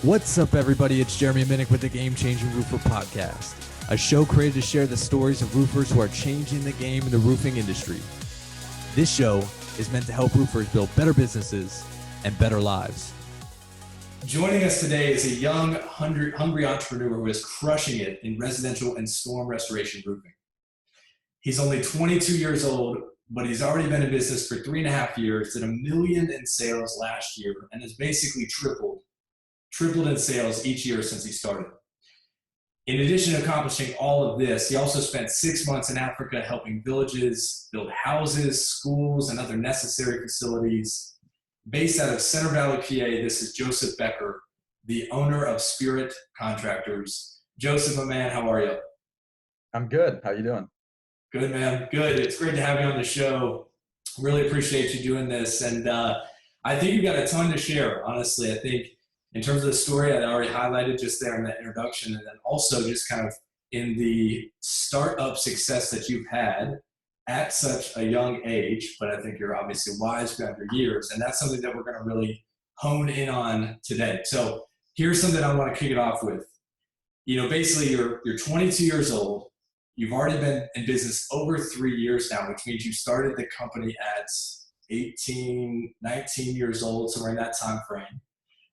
What's up, everybody? It's Jeremy Minnick with the Game Changing Roofer Podcast, a show created to share the stories of roofers who are changing the game in the roofing industry. This show is meant to help roofers build better businesses and better lives. Joining us today is a young, hungry entrepreneur who is crushing it in residential and storm restoration roofing. He's only 22 years old, but he's already been in business for 3.5 years, did $1 million in sales last year, and has basically tripled in sales each year since he started. In addition to accomplishing all of this, he also spent 6 months in Africa helping villages build houses, schools, and other necessary facilities. Based out of Center Valley, PA, this is Joseph Becker, the owner of Spirit Contractors. Joseph, my man, how are you? I'm good. How you doing? Good, man. Good. It's great to have you on the show. Really appreciate you doing this. And I think you've got a ton to share, honestly. I think in terms of the story, I already highlighted just there in that introduction, and then also just kind of in the startup success that you've had at such a young age, but I think you're obviously wise beyond your years, and that's something that we're going to really hone in on today. So here's something I want to kick it off with. You know, basically you're 22 years old. You've already been in business over 3 years now, which means you started the company at 18, 19 years old, somewhere in that time frame.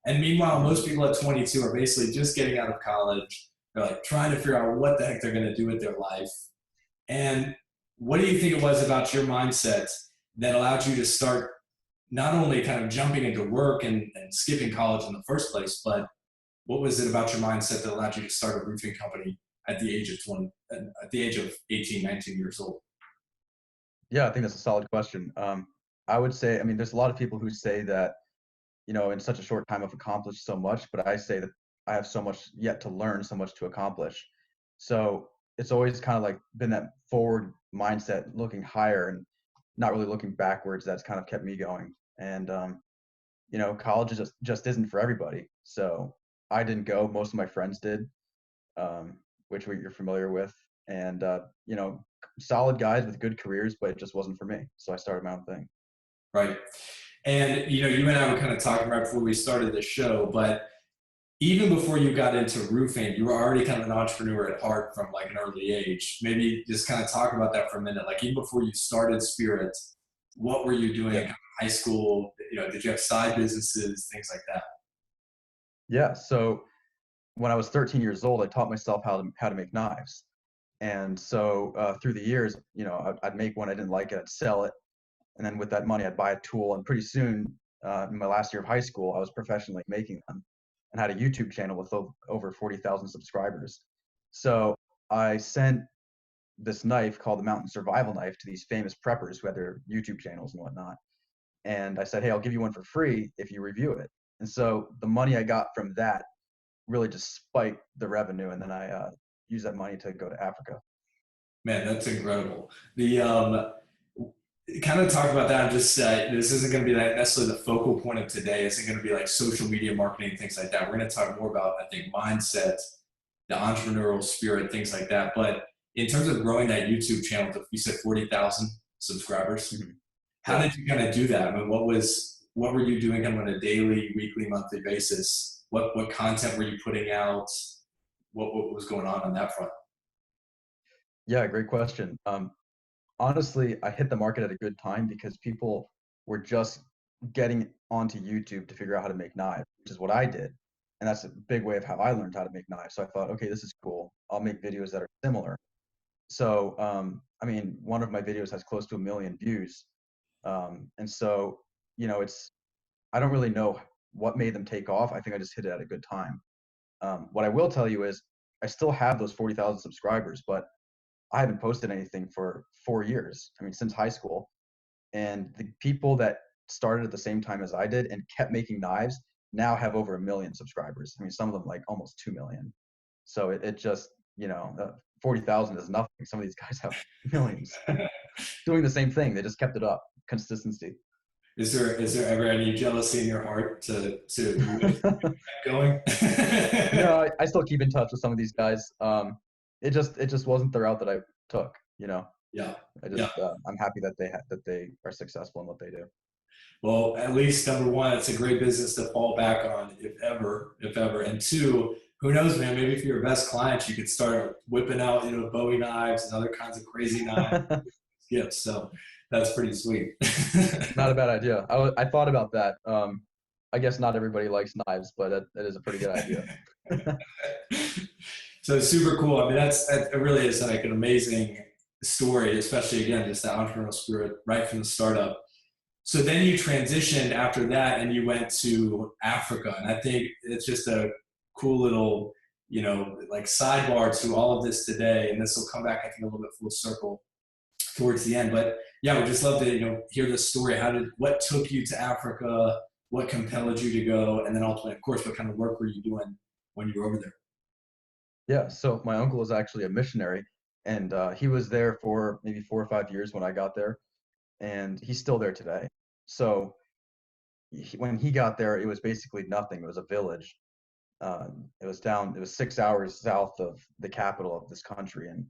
And meanwhile, most people at 22 are basically just getting out of college. They're like trying to figure out what the heck they're going to do with their life. And what do you think it was about your mindset that allowed you to start not only kind of jumping into work and skipping college in the first place, but what was it about your mindset that allowed you to start a roofing company at the age of 18, 19 years old? Yeah, I think that's a solid question. I would say, there's a lot of people who say that, in such a short time I've accomplished so much, but I say that I have so much yet to learn, so much to accomplish. So it's always kind of like been that forward mindset, looking higher and not really looking backwards. That's kind of kept me going. And, college just isn't for everybody. So I didn't go. Most of my friends did, which you're familiar with. And, solid guys with good careers, but it just wasn't for me. So I started my own thing. Right. And, you and I were kind of talking right before we started the show, but even before you got into roofing, you were already kind of an entrepreneur at heart from like an early age. Maybe just kind of talk about that for a minute. Like even before you started Spirit, what were you doing in high school? Did you have side businesses, things like that? Yeah. So when I was 13 years old, I taught myself how to make knives. And so through the years, I'd make one I didn't like it, I'd sell it. And then with that money, I'd buy a tool. And pretty soon, in my last year of high school, I was professionally making them and had a YouTube channel with over 40,000 subscribers. So I sent this knife called the Mountain Survival Knife to these famous preppers who had their YouTube channels and whatnot. And I said, hey, I'll give you one for free if you review it. And so the money I got from that really just spiked the revenue. And then I used that money to go to Africa. Man, that's incredible. The kind of talk about that. Just this isn't going to be necessarily the focal point of today. It's going to be like social media marketing, things like that. We're going to talk more about, I think, mindset, the entrepreneurial spirit, things like that. But in terms of growing that YouTube channel, you said 40,000 subscribers. Mm-hmm. How did you kind of do that? I mean, what were you doing kind of on a daily, weekly, monthly basis? What content were you putting out? What was going on that front? Yeah, great question. Honestly, I hit the market at a good time because people were just getting onto YouTube to figure out how to make knives, which is what I did. And that's a big way of how I learned how to make knives. So I thought, okay, this is cool. I'll make videos that are similar. So, one of my videos has close to 1 million views. And so, I don't really know what made them take off. I think I just hit it at a good time. What I will tell you is I still have those 40,000 subscribers, but I haven't posted anything for 4 years. Since high school. And the people that started at the same time as I did and kept making knives now have over 1 million subscribers. Some of them like almost 2 million. So it just, 40,000 is nothing. Some of these guys have millions doing the same thing. They just kept it up. Consistency. Is there ever any jealousy in your heart to keep going? No, I still keep in touch with some of these guys. It just wasn't the route that I took, Yeah. I'm happy that they are successful in what they do. Well, at least number one, it's a great business to fall back on, if ever. And two, who knows, man? Maybe for your best clients, you could start whipping out, Bowie knives and other kinds of crazy knives gifts. So that's pretty sweet. Not a bad idea. I thought about that. I guess not everybody likes knives, but that is a pretty good idea. So it's super cool. I mean, that really is like an amazing story, especially again, just that entrepreneurial spirit right from the startup. So then you transitioned after that and you went to Africa. And I think it's just a cool little, like sidebar to all of this today. And this will come back, I think, a little bit full circle towards the end. But yeah, we'd just love to, hear the story. What took you to Africa? What compelled you to go? And then ultimately, of course, what kind of work were you doing when you were over there? Yeah, so my uncle is actually a missionary, and he was there for maybe 4 or 5 years when I got there, and he's still there today. So when he got there, it was basically nothing. It was a village. It was 6 hours south of the capital of this country, and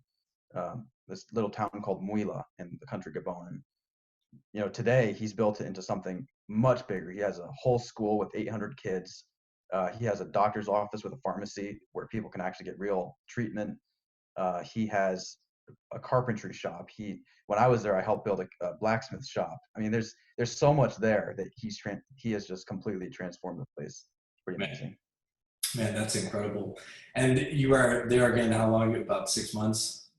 this little town called Muila in the country Gabon. And today he's built it into something much bigger. He has a whole school with 800 kids. He has a doctor's office with a pharmacy where people can actually get real treatment. He has a carpentry shop. When I was there, I helped build a blacksmith shop. I mean, there's so much there that he has just completely transformed the place. It's pretty Man, amazing. man, that's incredible. And you are there again, how long? About 6 months?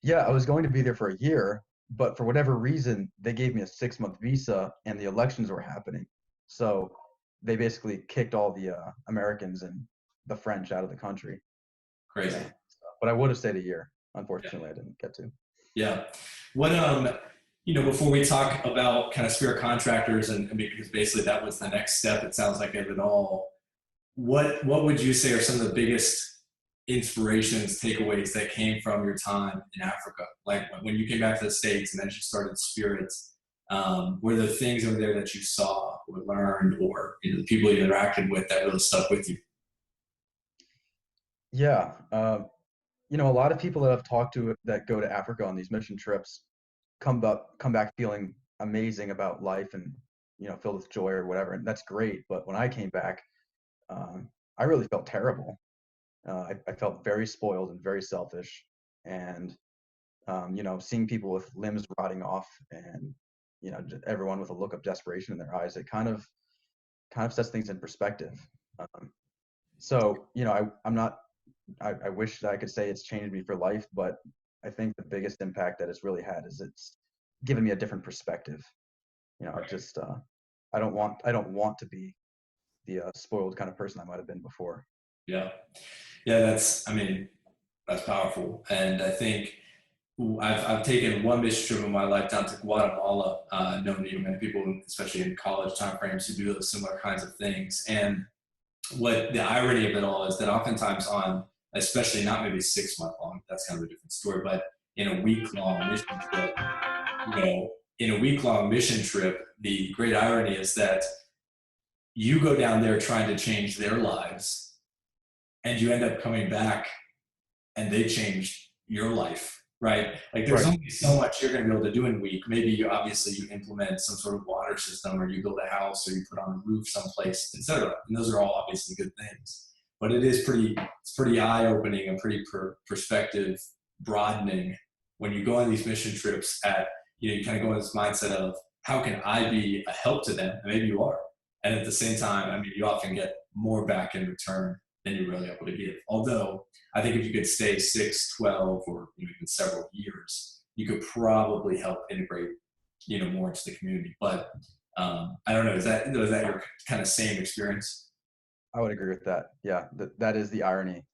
Yeah, I was going to be there for a year, but for whatever reason, they gave me a 6-month visa, and the elections were happening. So they basically kicked all the Americans and the French out of the country. Crazy. Yeah, but I would have stayed a year. Unfortunately, I didn't get to. Yeah. What before we talk about kind of spirit contractors and I mean, because basically that was the next step, it sounds like of it all. What would you say are some of the biggest inspirations, takeaways that came from your time in Africa? Like when you came back to the States and then you started spirits, were there things over there that you saw or learned or the people you interacted with that really stuck with you? Yeah, a lot of people that I've talked to that go to Africa on these mission trips come back feeling amazing about life and filled with joy or whatever, and that's great. But when I came back, I really felt terrible. I felt very spoiled and very selfish, and seeing people with limbs rotting off, and everyone with a look of desperation in their eyes, it kind of sets things in perspective. Um, so I'm not. I wish that I could say it's changed me for life, but I think the biggest impact that it's really had is it's given me a different perspective. I just I don't want to be the spoiled kind of person I might have been before. Yeah. Yeah, I mean, that's powerful. And I think I've taken one mission trip in my life down to Guatemala, known to many people, especially in college timeframes, who do those similar kinds of things. And what the irony of it all is that oftentimes especially not maybe 6 month long, that's kind of a different story, but in a week long mission trip, the great irony is that you go down there trying to change their lives and you end up coming back and they changed your life, right? Like there's Right. only so much you're going to be able to do in a week. Maybe you implement some sort of water system, or you build a house, or you put on a roof someplace, etc. And those are all obviously good things. But it's pretty eye opening and pretty perspective broadening when you go on these mission trips. You kind of go in this mindset of how can I be a help to them? And maybe you are. And at the same time, I mean, you often get more back in return than you're really able to give. Although I think if you could stay 6, 12, or even several years, you could probably help integrate, more into the community. But I don't know. Is that your kind of same experience? I would agree with that. Yeah, that is the irony.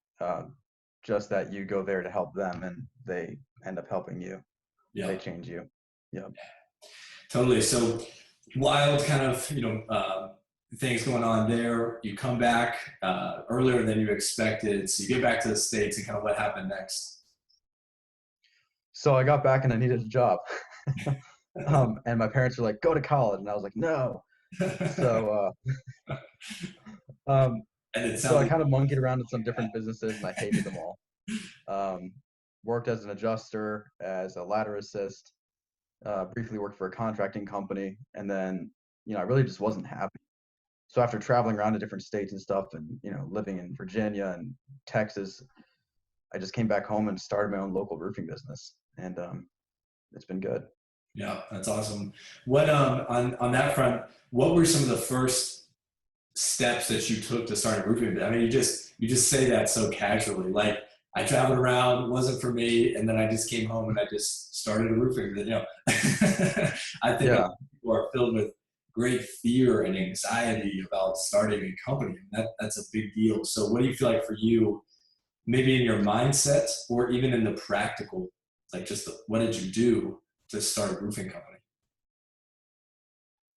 Just that you go there to help them and they end up helping you. Yeah, They change you. Yeah. totally. So wild kind of things going on there. You come back earlier than you expected. So you get back to the States, and kind of what happened next. So I got back and I needed a job. And my parents were like, go to college. And I was like, no. So, um, And it so I sounds kind of monkeyed around in some different businesses and I hated them all. Um, Worked as an adjuster, as a ladder assist, briefly worked for a contracting company. And then, I really just wasn't happy. So after traveling around to different states and stuff, and living in Virginia and Texas, I just came back home and started my own local roofing business, and it's been good. Yeah, that's awesome. What on that front, what were some of the first steps that you took to start a roofing business? I mean, you just say that so casually. Like, I traveled around, it wasn't for me, and then I just came home and I just started a roofing business. I think a Yeah. lot of people are filled with great fear and anxiety about starting a company. That's a big deal. So, what do you feel like for you, maybe in your mindset or even in the practical, like just what did you do to start a roofing company?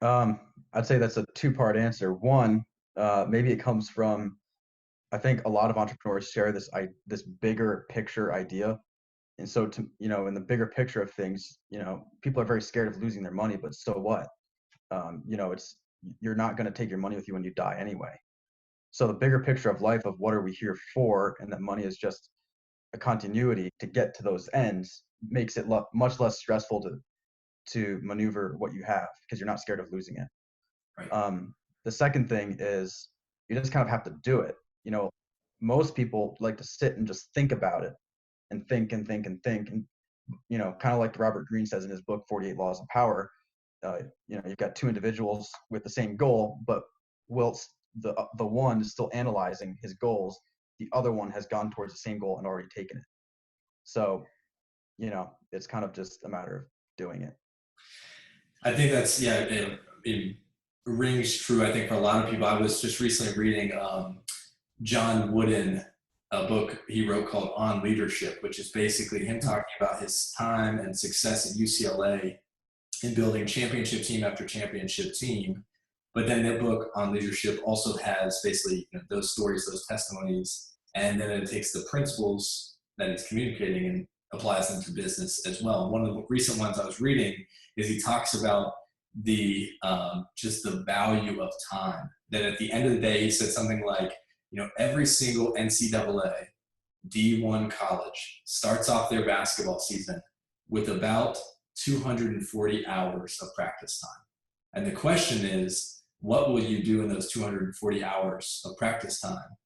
Um, I'd say that's a two-part answer. One, maybe it comes from, I think a lot of entrepreneurs share this bigger picture idea. And so in the bigger picture of things, people are very scared of losing their money, but so what? It's you're not going to take your money with you when you die anyway. So the bigger picture of life of what are we here for, and that money is just a continuity to get to those ends makes it much less stressful to maneuver what you have because you're not scared of losing it. Right. The second thing is you just kind of have to do it. Most people like to sit and just think about it and think and think and think. And, kind of like Robert Greene says in his book, 48 Laws of Power, you've got two individuals with the same goal, but whilst the one is still analyzing his goals, the other one has gone towards the same goal and already taken it. So, it's kind of just a matter of doing it. I think that's, yeah, it rings true. I think for a lot of people, I was just recently reading John Wooden, a book he wrote called On Leadership, which is basically him talking about his time and success at UCLA in building championship team after championship team. But then that book on leadership also has basically those stories, those testimonies, and then it takes the principles that he's communicating and applies them to business as well. One of the recent ones I was reading is he talks about the just the value of time. That at the end of the day, he said something like, every single NCAA D1 college starts off their basketball season with about 240 hours of practice time. And the question is, what will you do in those 240 hours of practice time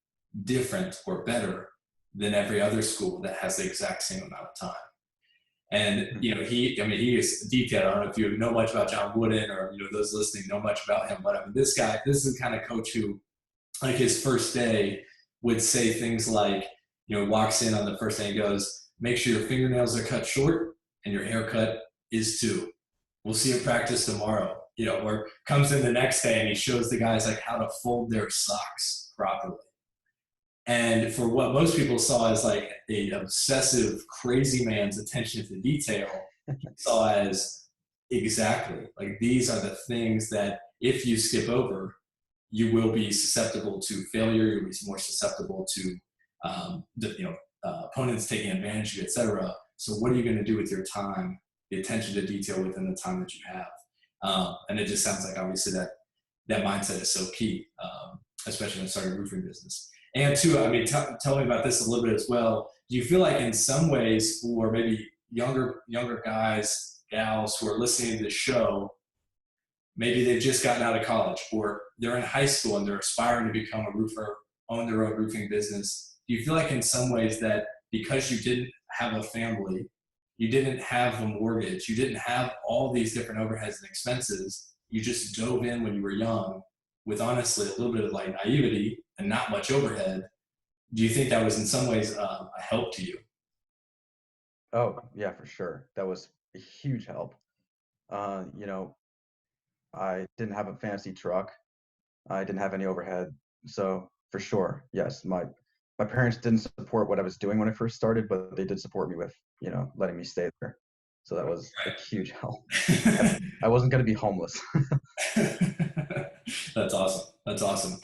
different or better than every other school that has the exact same amount of time? And he is detailed. I don't know if you know much about John Wooden or those listening know much about him, but I mean, this is the kind of coach who, like, his first day would say things like, walks in on the first day and goes, make sure your fingernails are cut short and your haircut is too. We'll see you practice tomorrow. Or comes in the next day and he shows the guys like how to fold their socks properly. And for what most people saw as like a obsessive, crazy man's attention to detail, he saw as exactly like these are the things that if you skip over, you will be susceptible to failure. You'll be more susceptible to opponents taking advantage of you, etc. So what are you going to do with your time, the attention to detail within the time that you have? And it just sounds like obviously that mindset is so key, especially when starting a roofing business. And two, I mean, tell me about this a little bit as well. Do you feel like in some ways for maybe younger guys, gals who are listening to the show, maybe they've just gotten out of college or they're in high school and they're aspiring to become a roofer, own their own roofing business. Do you feel like in some ways that because you didn't have a family, you didn't have a mortgage, you didn't have all these different overheads and expenses, you just dove in when you were young with honestly a little bit of like naivety and not much overhead? Do you think that was in some ways a help to you? Oh, yeah, for sure. That was a huge help. You know, I didn't have a fancy truck. I didn't have any overhead. So for sure, yes, my parents didn't support what I was doing when I first started, but they did support me with, letting me stay there. So that was a huge help. I wasn't going to be homeless. That's awesome. That's awesome.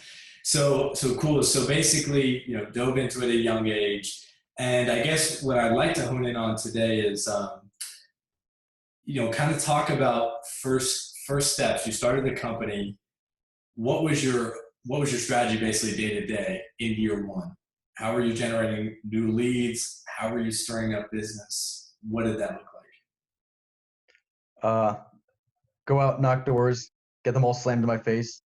So cool. So basically, dove into it at a young age. And I guess what I'd like to hone in on today is, kind of talk about first steps. You started the company. What was your strategy basically day to day in year one? How were you generating new leads? How were you stirring up business? What did that look like? Uh, Go out, knock doors, get them all slammed in my face,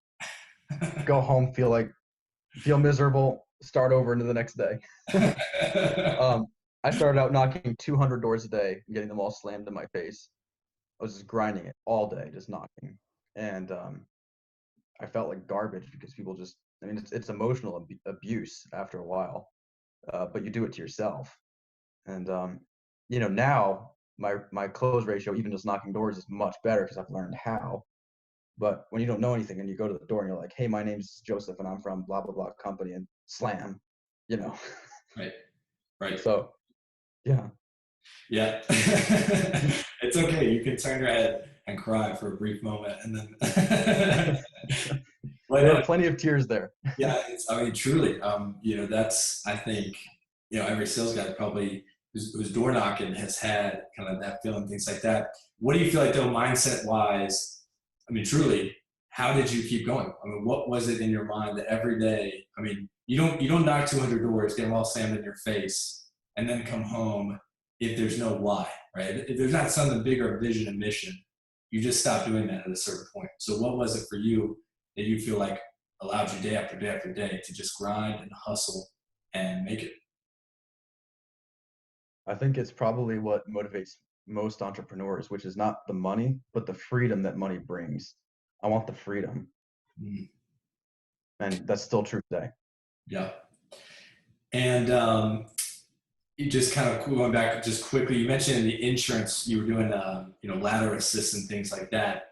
go home, feel miserable, start over into the next day. I started out knocking 200 doors a day and getting them all slammed in my face. I was just grinding it all day, just knocking. And I felt like garbage because people just, I mean, it's emotional abuse after a while, but you do it to yourself. And, now my close ratio, even just knocking doors, is much better because I've learned how. But when you don't know anything and you go to the door and you're like, hey, my name's Joseph and I'm from blah, blah, blah company, and slam, you know. Right. Right. So, yeah. Yeah. It's okay. You can turn your head and cry for a brief moment and then There were plenty of tears there. yeah, I mean, truly, that's, I think, every sales guy probably who's door knocking has had kind of that feeling, things like that. What do you feel like though, mindset wise? I mean, truly, how did you keep going? I mean, what was it in your mind that every day, I mean, you don't knock 200 doors, get them all slammed in your face, and then come home if there's no why, right? If there's not something bigger, vision and mission, you just stop doing that at a certain point. So what was it for you that you feel like allowed you day after day after day to just grind and hustle and make it? I think it's probably what motivates most entrepreneurs, which is not the money, but the freedom that money brings. I want the freedom. Mm, And that's still true today. yeah. And you just kind of going back just quickly, you mentioned the insurance, you were doing, ladder assists and things like that.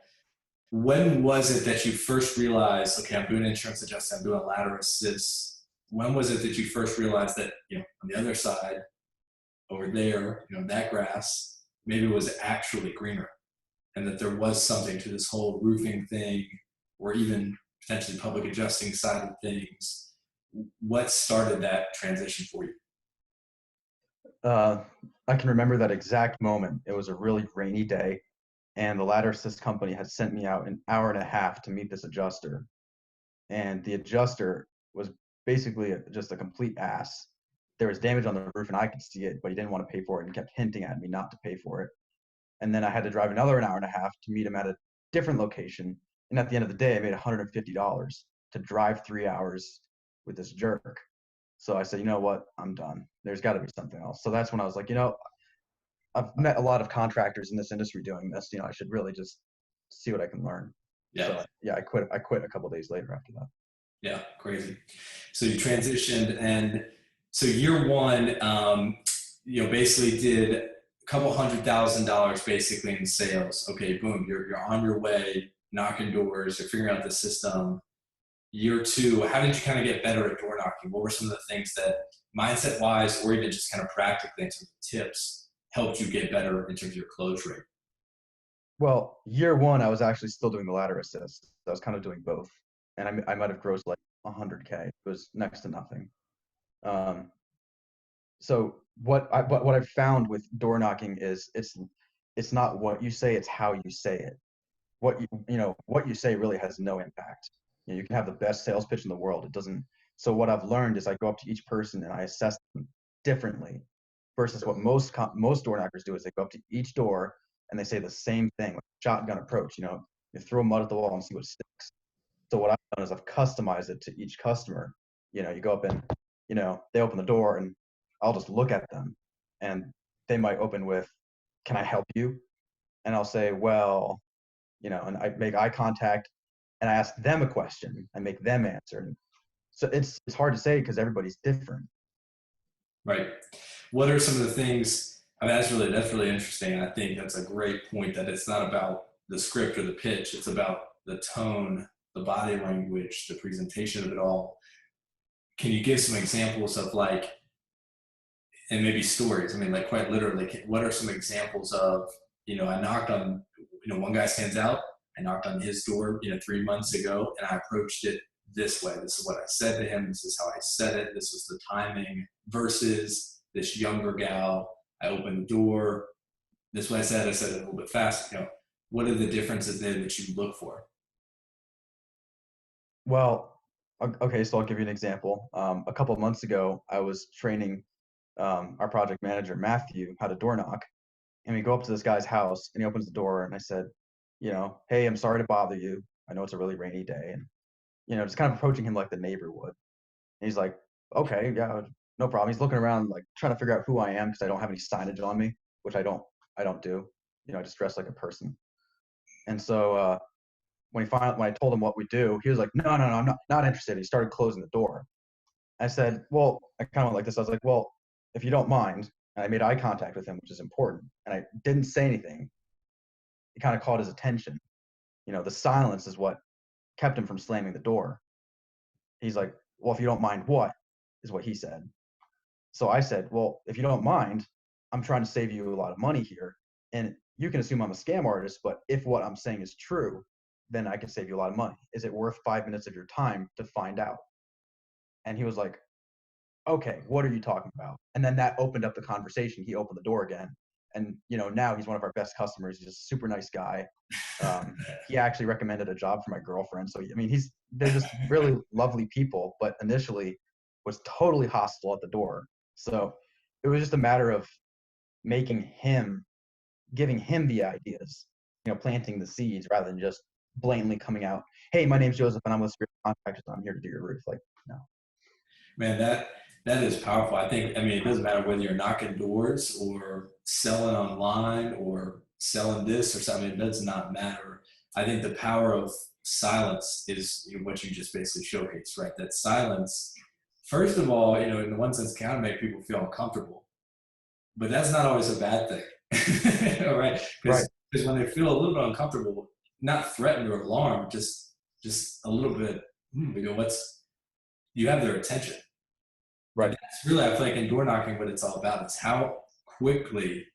When was it that you first realized, okay, I'm doing insurance adjusting, I'm doing a ladder assist? When was it that you first realized that, on the other side, over there, that grass, maybe it was actually greener and that there was something to this whole roofing thing or even potentially public adjusting side of things? What started that transition for you? Uh, I can remember that exact moment. It was a really rainy day, and the ladder assist company had sent me out an hour and a half to meet this adjuster. And the adjuster was basically just a complete ass. There was damage on the roof, and I could see it, but he didn't want to pay for it and kept hinting at me not to pay for it. And then I had to drive another an hour and a half to meet him at a different location. And at the end of the day, I made $150 to drive 3 hours with this jerk. So I said, you know what? I'm done. There's got to be something else. So that's when I was like, I've met a lot of contractors in this industry doing this. I should really just see what I can learn. Yeah. So yeah, I quit. I quit a couple days later after that. Yeah, crazy. So you transitioned, and so year one, basically did a couple $100,000 basically in sales. Okay, boom, you're on your way, knocking doors, you're figuring out the system. Year two, how did you kind of get better at door knocking? What were some of the things that mindset wise, or even just kind of practically in terms of tips, helped you get better in terms of your close rate? Well, year one, I was actually still doing the ladder assist. I was kind of doing both, and I might have grossed like 100K. It was next to nothing. So what I've found with door knocking is it's not what you say, it's how you say it. What you say really has no impact. You can have the best sales pitch in the world. It doesn't. So what I've learned is I go up to each person and I assess them differently versus what most door knockers do is they go up to each door and they say the same thing, like shotgun approach. You throw mud at the wall and see what sticks. So what I've done is I've customized it to each customer. You go up and they open the door and I'll just look at them and they might open with, "Can I help you?" And I'll say, "Well," and I make eye contact and I ask them a question. I make them answer. And so it's hard to say because everybody's different. Right. What are some of the things? I mean, that's really interesting. I think that's a great point that it's not about the script or the pitch. It's about the tone, the body language, the presentation of it all. Can you give some examples of and maybe stories? I mean, like quite literally, what are some examples of, I knocked on, one guy stands out. I knocked on his door, 3 months ago, and I approached it this way. This is what I said to him. This is how I said it. This was the timing versus this younger gal. I opened the door. This is what I said. I said it a little bit fast. What are the differences there that you look for? Well, okay, so I'll give you an example. A couple of months ago, I was training our project manager, Matthew, how to door knock. And we go up to this guy's house and he opens the door and I said, "Hey, I'm sorry to bother you. I know it's a really rainy day. And, just kind of approaching him like the neighbor would. And he's like, okay, yeah, no problem. He's looking around, like trying to figure out who I am because I don't have any signage on me, which I don't do. I just dress like a person. And so when I told him what we do, he was like, no, no, no, I'm not interested. He started closing the door. I said, well, I kind of went like this. I was like, well, if you don't mind, and I made eye contact with him, which is important, and I didn't say anything. It kind of caught his attention. The silence is what kept him from slamming the door. He's like, well, if you don't mind, what is what he said. So I said, well, if you don't mind, I'm trying to save you a lot of money here. And you can assume I'm a scam artist, but if what I'm saying is true, then I can save you a lot of money. Is it worth 5 minutes of your time to find out? And he was like, okay, what are you talking about? And then that opened up the conversation. He opened the door again. And, now he's one of our best customers. He's a super nice guy. He actually recommended a job for my girlfriend. So, I mean, they're just really lovely people, but initially was totally hostile at the door. So it was just a matter of giving him the ideas, planting the seeds rather than just blatantly coming out, hey, my name's Joseph and I'm with Spirit Contractors. I'm here to do your roof. Like, no. Man, that is powerful. I think, I mean, it doesn't matter whether you're knocking doors or selling online or selling this or something, it does not matter. I think the power of silence is what you just basically showcased, right? That silence, first of all, in the one sense, can make people feel uncomfortable, but that's not always a bad thing. All right. Right. Because when they feel a little bit uncomfortable, not threatened or alarmed, just a little bit, you have their attention. Right. And that's really, I feel like in door knocking, what it's all about is how quickly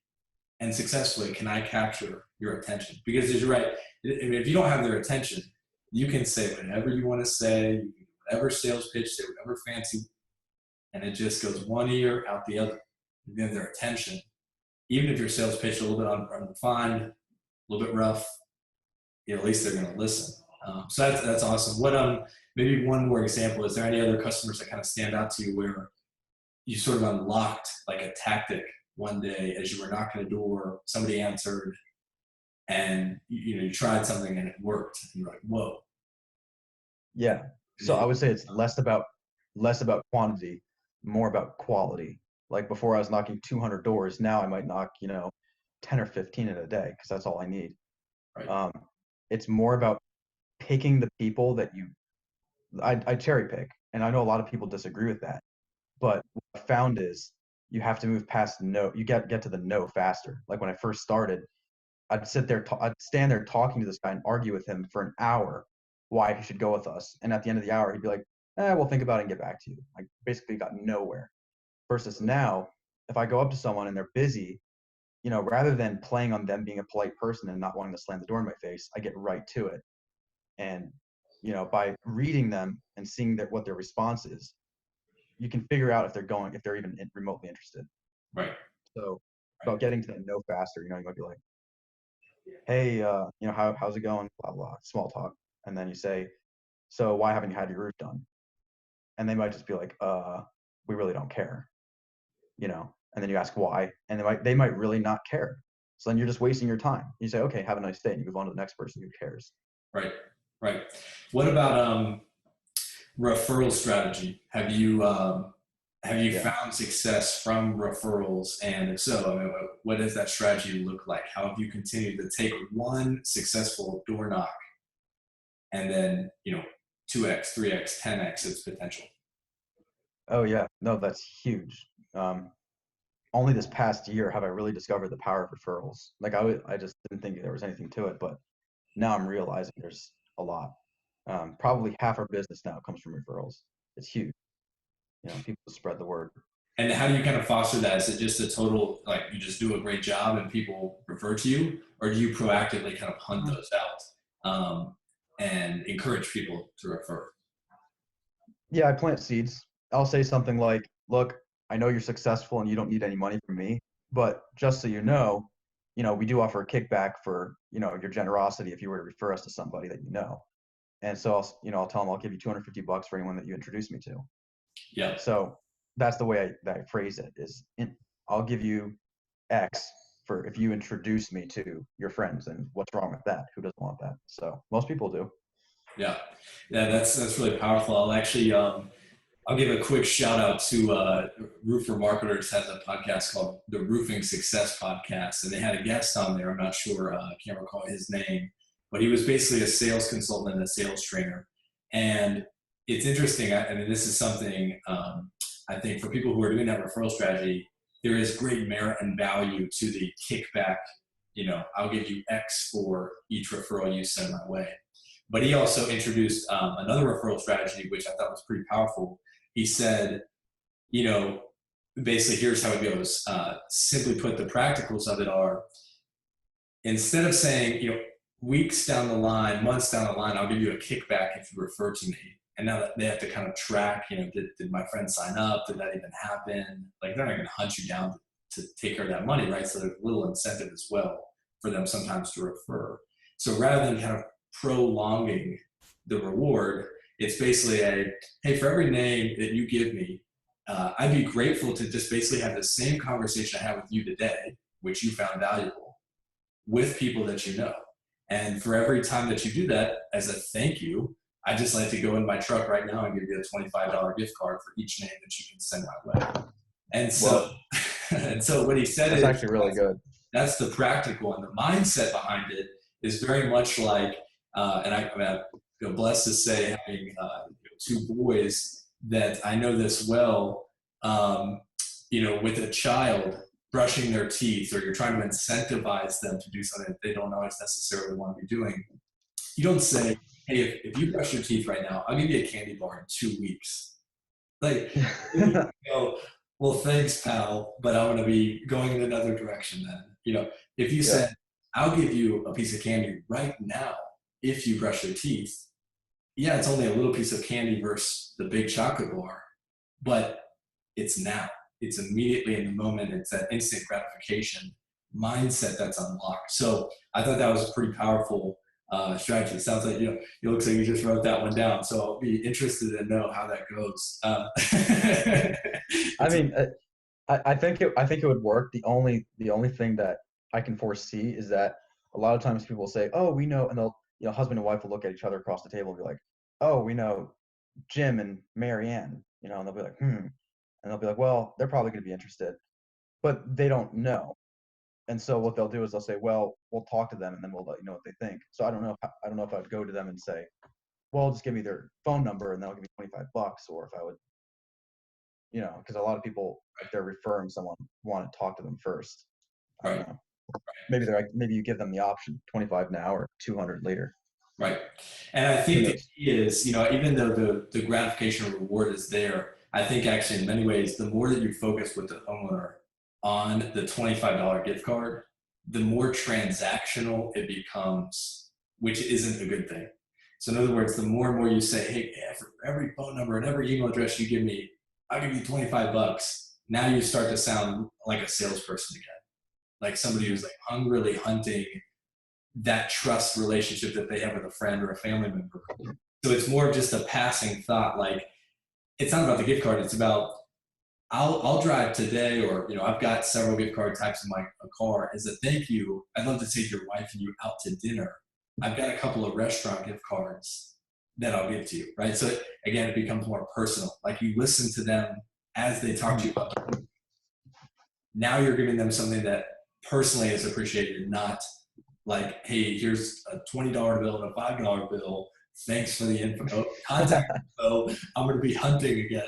and successfully can I capture your attention? Because as you're right, if you don't have their attention, you can say whatever you want to say, you can do whatever sales pitch, say whatever fancy, and it just goes one ear out the other. You have their attention. Even if your sales pitch a little bit unrefined, a little bit rough, at least they're going to listen. So that's awesome. What maybe one more example? Is there any other customers that kind of stand out to you where you sort of unlocked like a tactic one day as you were knocking a door, somebody answered, and you tried something and it worked, and you're like, whoa. Yeah. So I would say it's less about quantity, more about quality. Like before I was knocking 200 doors, now I might knock, 10 or 15 in a day because that's all I need. Right. It's more about picking the people that I cherry pick. And I know a lot of people disagree with that, but what I found is you have to move past no, you get to the no faster. Like when I first started, I'd stand there talking to this guy and argue with him for an hour why he should go with us. And at the end of the hour, he'd be like, we'll think about it and get back to you. I basically got nowhere. Versus now, if I go up to someone and they're busy, rather than playing on them being a polite person and not wanting to slam the door in my face, I get right to it. And, by reading them and seeing what their response is, you can figure out if they're even remotely interested. Right. So about getting to that no faster, you might be like, hey, how's it going? Blah, blah, small talk. And then you say, so why haven't you had your roof done? And they might just be like, we really don't care, and then you ask why, and they might really not care. So then you're just wasting your time. You say, okay, have a nice day. And you move on to the next person who cares. Right. Right. What about referral strategy? Have you Yeah. found success from referrals? And if so, I mean, what does that strategy look like? How have you continued to take one successful door knock and then 2x, 3x, 10x its potential? Oh yeah. No, that's huge. Only this past year have I really discovered the power of referrals. Like I just didn't think there was anything to it, but now I'm realizing there's a lot. Probably half our business now comes from referrals. It's huge. People spread the word. And how do you kind of foster that? Is it just a total, like you just do a great job and people refer to you, or do you proactively kind of hunt those out and encourage people to refer? Yeah, I plant seeds. I'll say something like, look, I know you're successful and you don't need any money from me, but just so we do offer a kickback for, your generosity if you were to refer us to somebody that you know. And so I'll tell them I'll give you $250 for anyone that you introduce me to. Yeah. So that's the way I phrase it I'll give you X for if you introduce me to your friends, and what's wrong with that? Who doesn't want that? So most people do. Yeah, yeah, that's really powerful. I'll actually I'll give a quick shout out to Roofer Marketers has a podcast called the Roofing Success Podcast, and they had a guest on there. I'm not sure, I can't recall his name, but he was basically a sales consultant and a sales trainer. And it's interesting. I mean, this is something I think for people who are doing that referral strategy, there is great merit and value to the kickback. I'll give you X for each referral you send my way. But he also introduced another referral strategy, which I thought was pretty powerful. He said, you know, basically, here's how it goes. Simply put, the practicals of it are, instead of saying, weeks down the line, months down the line, I'll give you a kickback if you refer to me. And now that they have to kind of track, did my friend sign up? Did that even happen? Like, they're not going to hunt you down to take care of that money, right? So there's a little incentive as well for them sometimes to refer. So rather than kind of prolonging the reward, it's basically hey, for every name that you give me, I'd be grateful to just basically have the same conversation I had with you today, which you found valuable, with people that you know. And for every time that you do that, as a thank you, I'd just like to go in my truck right now and give you a $25 gift card for each name that you can send my way. And so, and so what he said is actually really good. That's the practical, and the mindset behind it is very much like, and I'm blessed to say, having two boys, that I know this well. With a child brushing their teeth, or you're trying to incentivize them to do something that they don't always necessarily want to be doing. You don't say, hey, if you brush your teeth right now, I'll give you a candy bar in 2 weeks. Like, well, thanks, pal, but I'm going to be going in another direction then. If you said, I'll give you a piece of candy right now if you brush your teeth, yeah, it's only a little piece of candy versus the big chocolate bar, but it's now. It's immediately in the moment. It's that instant gratification mindset that's unlocked. So I thought that was a pretty powerful strategy. It sounds like, it looks like you just wrote that one down. So I'll be interested to know how that goes. I mean, I think it would work. The only thing that I can foresee is that a lot of times people say, oh, we know, and they'll, husband and wife will look at each other across the table and be like, oh, we know Jim and Marianne, and they'll be like, and they'll be like, well, they're probably going to be interested, but they don't know. And so what they'll do is they'll say, well, we'll talk to them and then we'll let you know what they think. So I don't know if I would go to them and say, well, just give me their phone number and they'll give me $25, or if I would, because a lot of people, if they're referring someone, want to talk to them first. I don't know. Maybe you give them the option, 25 now or 200 later. Right. And I think the key is, even though the gratification or reward is there, I think actually in many ways, the more that you focus with the owner on the $25 gift card, the more transactional it becomes, which isn't a good thing. So in other words, the more and more you say, hey, for every phone number and every email address you give me, I'll give you $25. Now you start to sound like a salesperson again, like somebody who's like hungrily hunting that trust relationship that they have with a friend or a family member. So it's more of just a passing thought. Like, it's not about the gift card. It's about, I'll drive today, or, I've got several gift card types in my car. As a thank you, I'd love to take your wife and you out to dinner. I've got a couple of restaurant gift cards that I'll give to you, right? So again, it becomes more personal. Like, you listen to them as they talk to you about it. Now you're giving them something that personally is appreciated, not like, hey, here's a $20 bill and a $5 bill. Thanks for the info. Contact info. I'm going to be hunting again,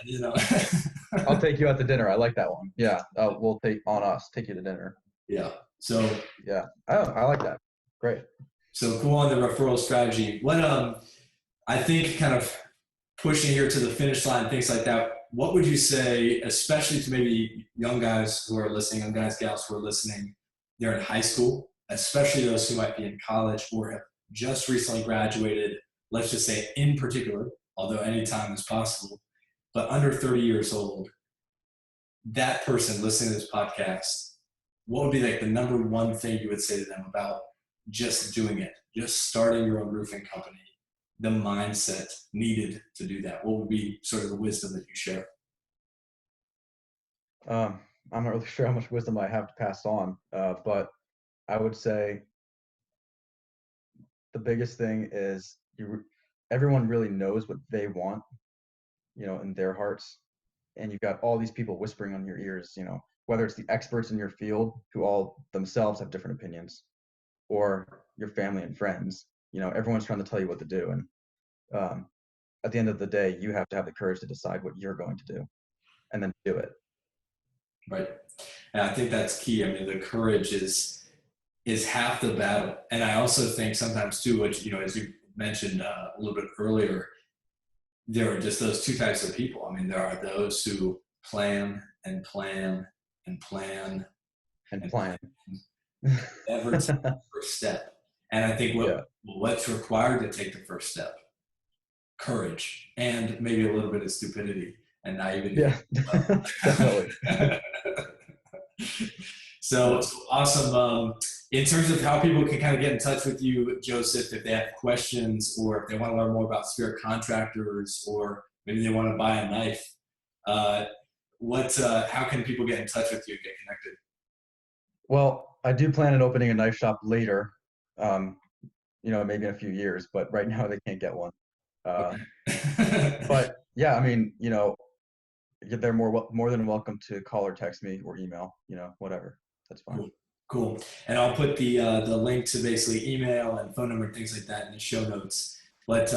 I'll take you out to dinner. I like that one. Yeah. We'll take you to dinner. Yeah. So yeah. Oh, I like that. Great. So cool on the referral strategy. What I think, kind of pushing here to the finish line, things like that, what would you say, especially to maybe young guys who are listening, young guys, gals who are listening, they're in high school, especially those who might be in college or have just recently graduated, let's just say in particular, although any time is possible, but under 30 years old, that person listening to this podcast, what would be like the number one thing you would say to them about just doing it, just starting your own roofing company, the mindset needed to do that? What would be sort of the wisdom that you share? I'm not really sure how much wisdom I have to pass on, but I would say the biggest thing is everyone really knows what they want, in their hearts. And you've got all these people whispering on your ears, whether it's the experts in your field who all themselves have different opinions, or your family and friends. Everyone's trying to tell you what to do. And at the end of the day, you have to have the courage to decide what you're going to do and then do it. Right. And I think that's key. I mean, the courage is half the battle. And I also think sometimes too, which, as you mentioned a little bit earlier, there are just those two types of people. I mean, there are those who plan and plan and plan And plan. never take the first step. And I think what's required to take the first step? Courage and maybe a little bit of stupidity and naivety. Yeah, definitely. So awesome. In terms of how people can kind of get in touch with you, Joseph, if they have questions or if they want to learn more about Spirit Contractors, or maybe they want to buy a knife, how can people get in touch with you and get connected? Well, I do plan on opening a knife shop later, maybe in a few years, but right now they can't get one. But yeah, I mean, they're more than welcome to call or text me or email, whatever. That's fine. Cool. And I'll put the link to basically email and phone number and things like that in the show notes. But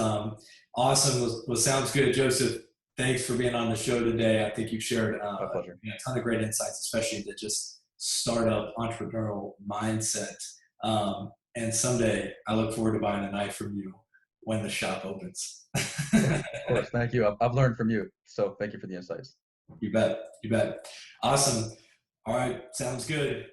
awesome. Well, sounds good, Joseph. Thanks for being on the show today. I think you've shared My pleasure. a ton of great insights, especially the just startup entrepreneurial mindset. And someday I look forward to buying a knife from you when the shop opens. Of course. Thank you. I've learned from you. So thank you for the insights. You bet. You bet. Awesome. All right. Sounds good.